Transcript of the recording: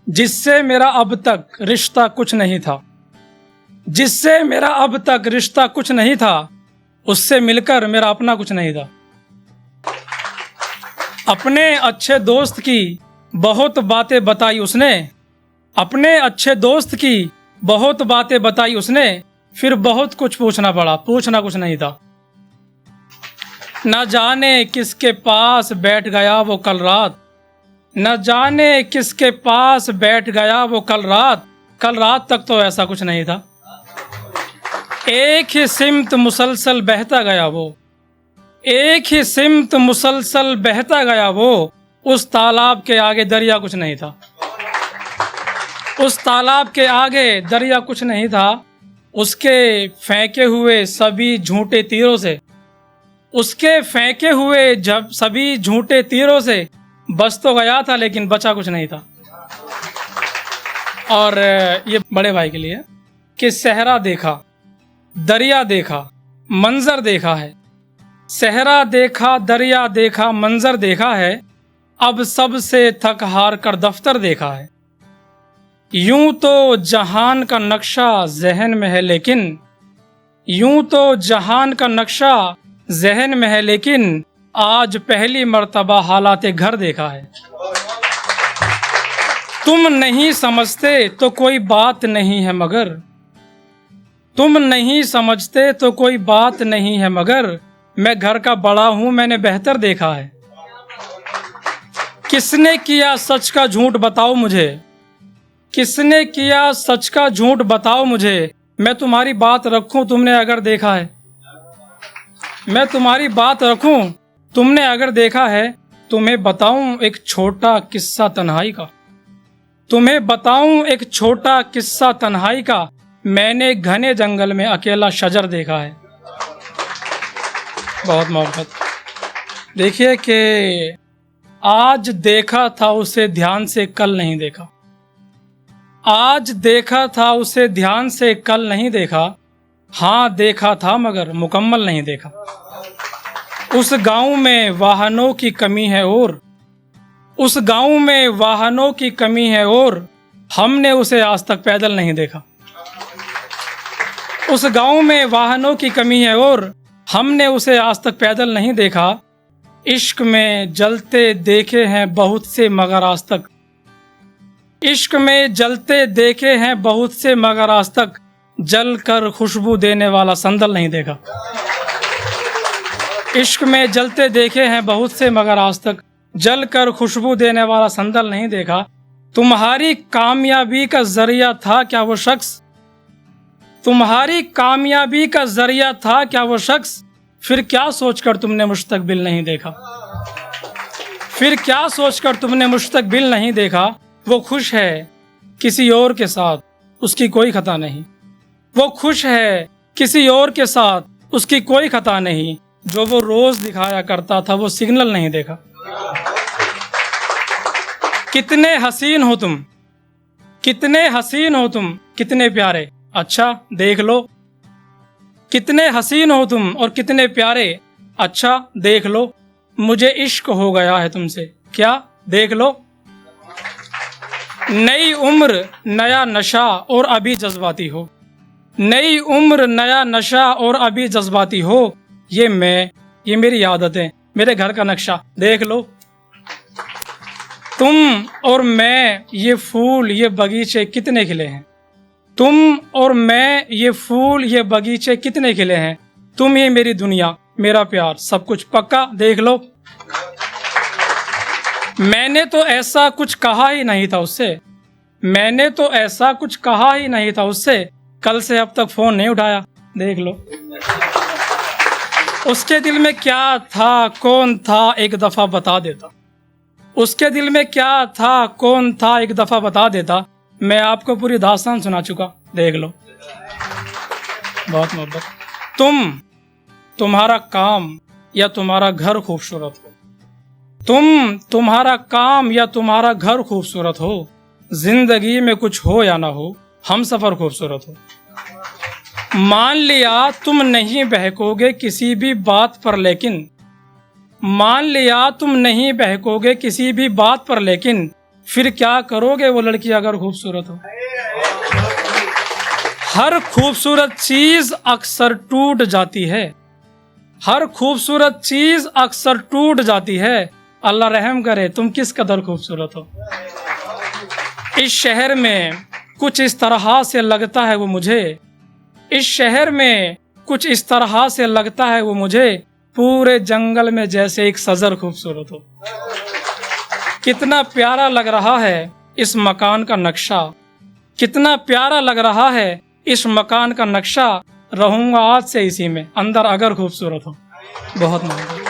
जिससे मेरा अब तक रिश्ता कुछ नहीं था, जिससे मेरा अब तक रिश्ता कुछ नहीं था, उससे मिलकर मेरा अपना कुछ नहीं था। अपने अच्छे दोस्त की बहुत बातें बताई उसने, अपने अच्छे दोस्त की बहुत बातें बताई उसने, फिर बहुत कुछ पूछना पड़ा, पूछना कुछ नहीं था। न जाने किसके पास बैठ गया वो कल रात, न जाने किसके पास बैठ गया वो कल रात तक तो ऐसा कुछ नहीं था। एक ही सिमत मुसलसल बहता गया वो, एक ही सिमत मुसलसल बहता गया वो, उस तालाब के आगे दरिया कुछ नहीं था, उस तालाब के आगे दरिया कुछ नहीं था। उसके फेंके हुए सभी झूठे तीरों से, उसके फेंके हुए जब सभी झूठे तीरों से बच तो गया था, लेकिन बचा कुछ नहीं था। और ये बड़े भाई के लिए कि सहरा देखा, दरिया देखा, मंजर देखा है, सहरा देखा, दरिया देखा, मंजर देखा है, अब सबसे थक हार कर दफ्तर देखा है। यूं तो जहान का नक्शा जहन में है लेकिन, यूं तो जहान का नक्शा जहन में है लेकिन, आज पहली मर्तबा हालाते घर देखा है। तुम नहीं समझते तो कोई बात नहीं है मगर, तुम नहीं समझते तो कोई बात नहीं है मगर, मैं घर का बड़ा हूं मैंने बेहतर देखा है। किसने किया सच का झूठ बताओ मुझे, किसने किया सच का झूठ बताओ मुझे, मैं तुम्हारी बात रखूं तुमने अगर देखा है, मैं तुम्हारी बात रखूं तुमने अगर देखा है। तुम्हें बताऊं एक छोटा किस्सा तन्हाई का, तुम्हें बताऊं एक छोटा किस्सा तन्हाई का, मैंने घने जंगल में अकेला शजर देखा है। बहुत मोहब्बत। देखिए कि आज देखा था उसे ध्यान से कल नहीं देखा, आज देखा था उसे ध्यान से कल नहीं देखा, हाँ देखा था मगर मुकम्मल नहीं देखा। उस गांव में वाहनों की कमी है और, उस गांव में वाहनों की कमी है और, हमने उसे आज तक पैदल नहीं देखा। उस गांव में वाहनों की कमी है और, हमने उसे आज तक पैदल नहीं देखा। इश्क में जलते देखे हैं बहुत से मगर आज तक, इश्क में जलते देखे हैं बहुत से मगर आज तक, जल कर खुशबू देने वाला संदल नहीं देखा। इश्क में जलते देखे हैं बहुत से मगर आज तक, जल कर खुशबू देने वाला संदल नहीं देखा। तुम्हारी कामयाबी का जरिया था क्या वो शख्स, तुम्हारी कामयाबी का जरिया था क्या वो शख्स, फिर क्या सोचकर तुमने मुस्तकबिल नहीं देखा, फिर क्या सोचकर तुमने मुस्तकबिल नहीं देखा। वो खुश है किसी और के साथ उसकी कोई खता नहीं, वो खुश है किसी और के साथ उसकी कोई खता नहीं, जो वो रोज दिखाया करता था वो सिग्नल नहीं देखा। कितने हसीन हो तुम, कितने हसीन हो तुम, कितने प्यारे, अच्छा देख लो। कितने हसीन हो तुम और कितने प्यारे, अच्छा देख लो। मुझे इश्क हो गया है तुमसे, क्या देख लो। नई उम्र नया नशा और अभी जज्बाती हो, नई उम्र नया नशा और अभी जज्बाती हो। ये मैं, ये मेरी आदतें, मेरे घर का नक्शा देख लो। तुम और मैं ये फूल ये बगीचे कितने खिले हैं, तुम और मैं ये फूल ये बगीचे कितने खिले हैं। तुम ही मेरी दुनिया मेरा प्यार सब कुछ पक्का देख लो। मैंने तो ऐसा कुछ कहा ही नहीं था उससे, मैंने तो ऐसा कुछ कहा ही नहीं था उससे, कल से अब तक फोन नहीं उठाया देख लो। उसके दिल में क्या था कौन था एक दफा बता देता, उसके दिल में क्या था कौन था एक दफा बता देता। मैं आपको पूरी दास्तान सुना चुका देख लो। बहुत मोहब्बत। तुम्हारा काम या तुम्हारा घर खूबसूरत हो, तुम्हारा काम या तुम्हारा घर खूबसूरत हो, जिंदगी में कुछ हो या ना हो, हम सफर खूबसूरत हो। मान लिया तुम नहीं बहकोगे किसी भी बात पर लेकिन, मान लिया तुम नहीं बहकोगे किसी भी बात पर लेकिन, फिर क्या करोगे वो लड़की अगर खूबसूरत हो। हर खूबसूरत चीज अक्सर टूट जाती है, हर खूबसूरत चीज अक्सर टूट जाती है। अल्लाह रहम करे तुम किस कदर खूबसूरत हो। इस शहर में कुछ इस तरह से लगता है वो मुझे, इस शहर में कुछ इस तरह से लगता है वो मुझे, पूरे जंगल में जैसे एक सजर खूबसूरत हो। कितना प्यारा लग रहा है इस मकान का नक्शा, कितना प्यारा लग रहा है इस मकान का नक्शा। रहूंगा आज से इसी में, अंदर अगर खूबसूरत हो। बहुत महंगा।